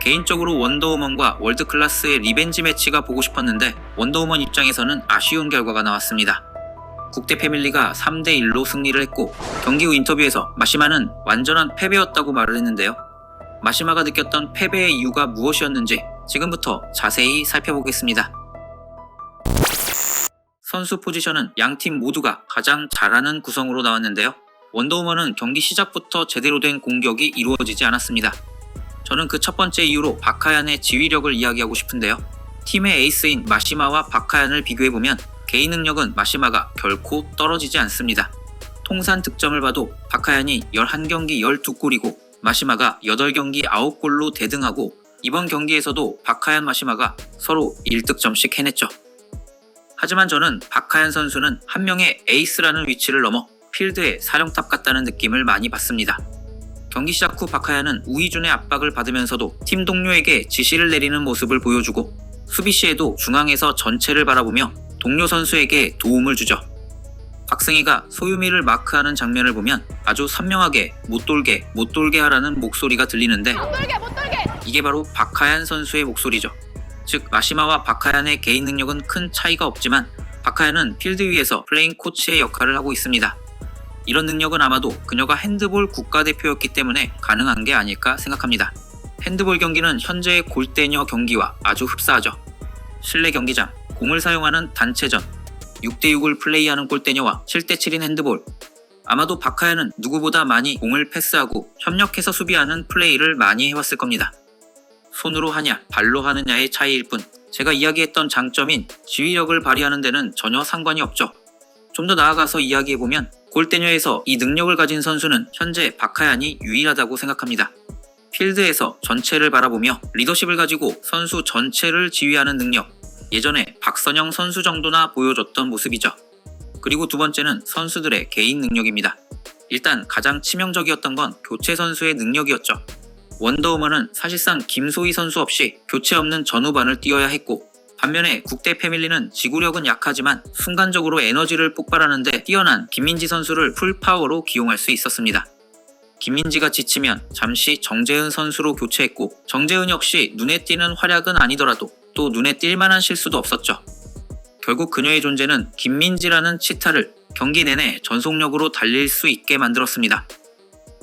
개인적으로 원더우먼과 월드클래스의 리벤지 매치가 보고 싶었는데 원더우먼 입장에서는 아쉬운 결과가 나왔습니다. 국대 패밀리가 3대1로 승리를 했고 경기 후 인터뷰에서 마시마는 완전한 패배였다고 말을 했는데요. 마시마가 느꼈던 패배의 이유가 무엇이었는지 지금부터 자세히 살펴보겠습니다. 선수 포지션은 양팀 모두가 가장 잘하는 구성으로 나왔는데요. 원더우먼은 경기 시작부터 제대로 된 공격이 이루어지지 않았습니다. 저는 그 첫 번째 이유로 박하얀의 지휘력을 이야기하고 싶은데요. 팀의 에이스인 마시마와 박하얀을 비교해보면 개인 능력은 마시마가 결코 떨어지지 않습니다. 통산 득점을 봐도 박하얀이 11경기 12골이고 마시마가 8경기 9골로 대등하고 이번 경기에서도 박하얀 마시마가 서로 1득점씩 해냈죠. 하지만 저는 박하얀 선수는 한 명의 에이스라는 위치를 넘어 필드의 사령탑 같다는 느낌을 많이 받습니다. 경기 시작 후 박하얀은 우이준의 압박을 받으면서도 팀 동료에게 지시를 내리는 모습을 보여주고 수비 시에도 중앙에서 전체를 바라보며 동료 선수에게 도움을 주죠. 박승희가 소유미를 마크하는 장면을 보면 아주 선명하게 못 돌게 하라는 목소리가 들리는데 이게 바로 박하얀 선수의 목소리죠. 즉 마시마와 박하얀의 개인 능력은 큰 차이가 없지만 박하얀은 필드 위에서 플레잉 코치의 역할을 하고 있습니다. 이런 능력은 아마도 그녀가 핸드볼 국가대표였기 때문에 가능한 게 아닐까 생각합니다. 핸드볼 경기는 현재의 골대녀 경기와 아주 흡사하죠. 실내 경기장, 공을 사용하는 단체전, 6대6을 플레이하는 골대녀와 7대7인 핸드볼. 아마도 박하얀은 누구보다 많이 공을 패스하고 협력해서 수비하는 플레이를 많이 해왔을 겁니다. 손으로 하냐 발로 하느냐의 차이일 뿐 제가 이야기했던 장점인 지휘력을 발휘하는 데는 전혀 상관이 없죠. 좀 더 나아가서 이야기해보면 골대녀에서 이 능력을 가진 선수는 현재 박하얀이 유일하다고 생각합니다. 필드에서 전체를 바라보며 리더십을 가지고 선수 전체를 지휘하는 능력, 예전에 박선영 선수 정도나 보여줬던 모습이죠. 그리고 두 번째는 선수들의 개인 능력입니다. 일단 가장 치명적이었던 건 교체 선수의 능력이었죠. 원더우먼은 사실상 김소희 선수 없이 교체 없는 전후반을 뛰어야 했고 반면에 국대 패밀리는 지구력은 약하지만 순간적으로 에너지를 폭발하는데 뛰어난 김민지 선수를 풀파워로 기용할 수 있었습니다. 김민지가 지치면 잠시 정재은 선수로 교체했고 정재은 역시 눈에 띄는 활약은 아니더라도 또 눈에 띌 만한 실수도 없었죠. 결국 그녀의 존재는 김민지라는 치타를 경기 내내 전속력으로 달릴 수 있게 만들었습니다.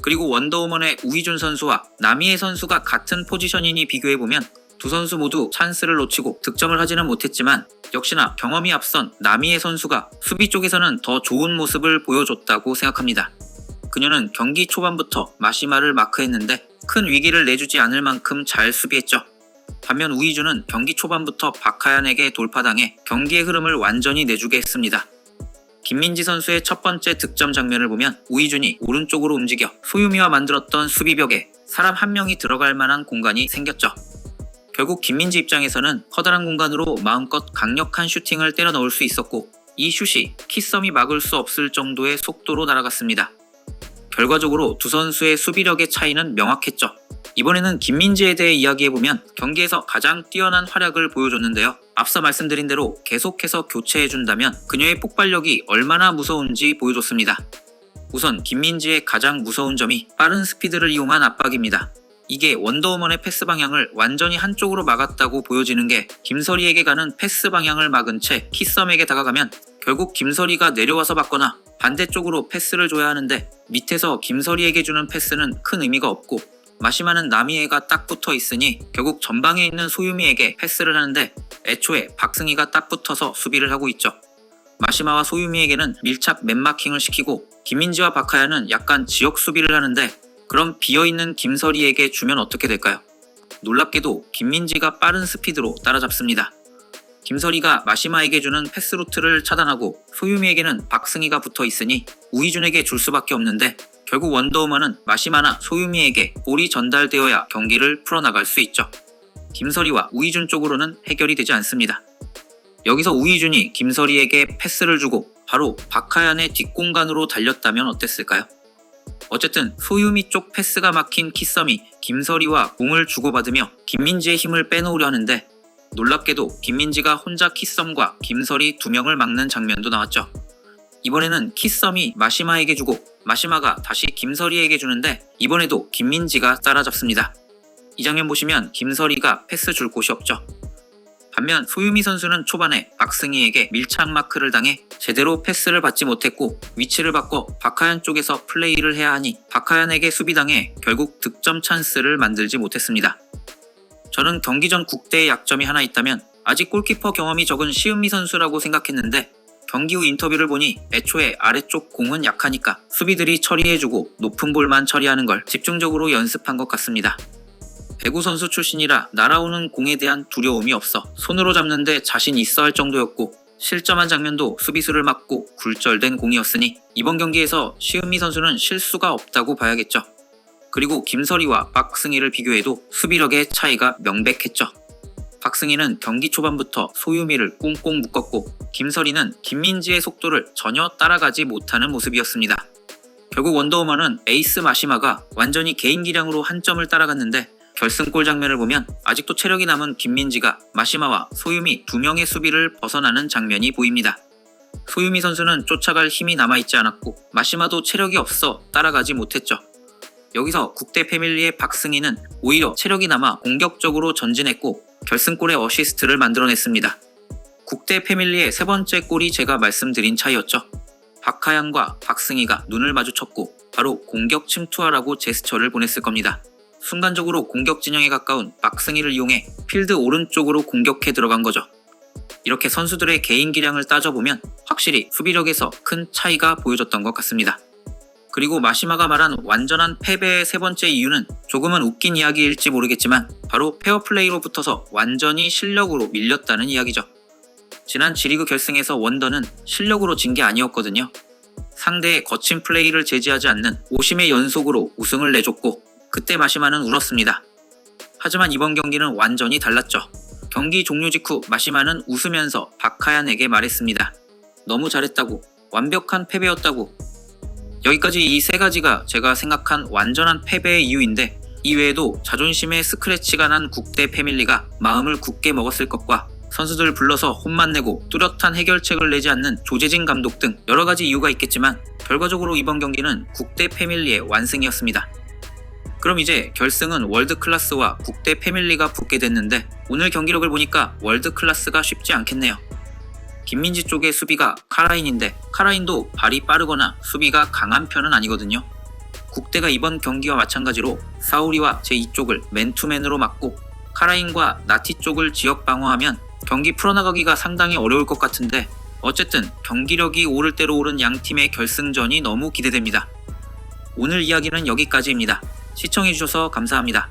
그리고 원더우먼의 우이준 선수와 나미에 선수가 같은 포지션이니 비교해보면 두 선수 모두 찬스를 놓치고 득점을 하지는 못했지만 역시나 경험이 앞선 나미에 선수가 수비 쪽에서는 더 좋은 모습을 보여줬다고 생각합니다. 그녀는 경기 초반부터 마시마를 마크했는데 큰 위기를 내주지 않을 만큼 잘 수비했죠. 반면 우이준은 경기 초반부터 박하얀에게 돌파당해 경기의 흐름을 완전히 내주게 했습니다. 김민지 선수의 첫 번째 득점 장면을 보면 우이준이 오른쪽으로 움직여 소유미와 만들었던 수비벽에 사람 한 명이 들어갈 만한 공간이 생겼죠. 결국 김민지 입장에서는 커다란 공간으로 마음껏 강력한 슈팅을 때려 넣을 수 있었고 이 슛이 키썸이 막을 수 없을 정도의 속도로 날아갔습니다. 결과적으로 두 선수의 수비력의 차이는 명확했죠. 이번에는 김민지에 대해 이야기해보면 경기에서 가장 뛰어난 활약을 보여줬는데요. 앞서 말씀드린 대로 계속해서 교체해준다면 그녀의 폭발력이 얼마나 무서운지 보여줬습니다. 우선 김민지의 가장 무서운 점이 빠른 스피드를 이용한 압박입니다. 이게 원더우먼의 패스 방향을 완전히 한쪽으로 막았다고 보여지는 게 김설이에게 가는 패스 방향을 막은 채 키썸에게 다가가면 결국 김설이가 내려와서 받거나 반대쪽으로 패스를 줘야 하는데 밑에서 김설이에게 주는 패스는 큰 의미가 없고 마시마는 나미에가 딱 붙어 있으니 결국 전방에 있는 소유미에게 패스를 하는데 애초에 박승희가 딱 붙어서 수비를 하고 있죠. 마시마와 소유미에게는 밀착 맨마킹을 시키고 김민지와 박하얀은 약간 지역 수비를 하는데 그럼 비어있는 김설이에게 주면 어떻게 될까요? 놀랍게도 김민지가 빠른 스피드로 따라잡습니다. 김설이가 마시마에게 주는 패스 루트를 차단하고 소유미에게는 박승희가 붙어 있으니 우이준에게 줄 수밖에 없는데 결국 원더우먼은 마시마나 소유미에게 볼이 전달되어야 경기를 풀어나갈 수 있죠. 김설이와 우이준 쪽으로는 해결이 되지 않습니다. 여기서 우이준이 김설이에게 패스를 주고 바로 박하얀의 뒷공간으로 달렸다면 어땠을까요? 어쨌든 소유미 쪽 패스가 막힌 키썸이 김설이와 공을 주고받으며 김민지의 힘을 빼놓으려 하는데 놀랍게도 김민지가 혼자 키썸과 김설이 두 명을 막는 장면도 나왔죠. 이번에는 키썸이 마시마에게 주고 마시마가 다시 김설이에게 주는데 이번에도 김민지가 따라잡습니다. 이 장면 보시면 김설이가 패스 줄 곳이 없죠. 반면 소유미 선수는 초반에 박승희에게 밀착 마크를 당해 제대로 패스를 받지 못했고 위치를 바꿔 박하연 쪽에서 플레이를 해야 하니 박하연에게 수비당해 결국 득점 찬스를 만들지 못했습니다. 저는 경기 전 국대의 약점이 하나 있다면 아직 골키퍼 경험이 적은 시은미 선수라고 생각했는데 경기 후 인터뷰를 보니 애초에 아래쪽 공은 약하니까 수비들이 처리해주고 높은 볼만 처리하는 걸 집중적으로 연습한 것 같습니다. 배구 선수 출신이라 날아오는 공에 대한 두려움이 없어 손으로 잡는데 자신 있어 할 정도였고 실점한 장면도 수비수를 맞고 굴절된 공이었으니 이번 경기에서 시은미 선수는 실수가 없다고 봐야겠죠. 그리고 김설이와 박승희를 비교해도 수비력의 차이가 명백했죠. 박승희는 경기 초반부터 소유미를 꽁꽁 묶었고 김설이는 김민지의 속도를 전혀 따라가지 못하는 모습이었습니다. 결국 원더우먼은 에이스 마시마가 완전히 개인 기량으로 한 점을 따라갔는데 결승골 장면을 보면 아직도 체력이 남은 김민지가 마시마와 소유미 두 명의 수비를 벗어나는 장면이 보입니다. 소유미 선수는 쫓아갈 힘이 남아있지 않았고 마시마도 체력이 없어 따라가지 못했죠. 여기서 국대 패밀리의 박승희는 오히려 체력이 남아 공격적으로 전진했고 결승골의 어시스트를 만들어냈습니다. 국대 패밀리의 세 번째 골이 제가 말씀드린 차이였죠. 박하연과 박승희가 눈을 마주쳤고 바로 공격 침투하라고 제스처를 보냈을 겁니다. 순간적으로 공격 진영에 가까운 박승희를 이용해 필드 오른쪽으로 공격해 들어간 거죠. 이렇게 선수들의 개인 기량을 따져보면 확실히 수비력에서 큰 차이가 보여졌던 것 같습니다. 그리고 마시마가 말한 완전한 패배의 세 번째 이유는 조금은 웃긴 이야기일지 모르겠지만 바로 페어플레이로 붙어서 완전히 실력으로 밀렸다는 이야기죠. 지난 G리그 결승에서 원더는 실력으로 진 게 아니었거든요. 상대의 거친 플레이를 제지하지 않는 오심의 연속으로 우승을 내줬고 그때 마시마는 울었습니다. 하지만 이번 경기는 완전히 달랐죠. 경기 종료 직후 마시마는 웃으면서 박하연에게 말했습니다. 너무 잘했다고, 완벽한 패배였다고. 여기까지 이 세 가지가 제가 생각한 완전한 패배의 이유인데 이외에도 자존심에 스크래치가 난 국대 패밀리가 마음을 굳게 먹었을 것과 선수들 불러서 혼만 내고 뚜렷한 해결책을 내지 않는 조재진 감독 등 여러 가지 이유가 있겠지만 결과적으로 이번 경기는 국대 패밀리의 완승이었습니다. 그럼 이제 결승은 월드클래스와 국대 패밀리가 붙게 됐는데 오늘 경기력을 보니까 월드클래스가 쉽지 않겠네요. 김민지 쪽의 수비가 카라인인데 카라인도 발이 빠르거나 수비가 강한 편은 아니거든요. 국대가 이번 경기와 마찬가지로 사우리와 제2쪽을 맨투맨으로 막고 카라인과 나티 쪽을 지역 방어하면 경기 풀어나가기가 상당히 어려울 것 같은데 어쨌든 경기력이 오를 대로 오른 양 팀의 결승전이 너무 기대됩니다. 오늘 이야기는 여기까지입니다. 시청해주셔서 감사합니다.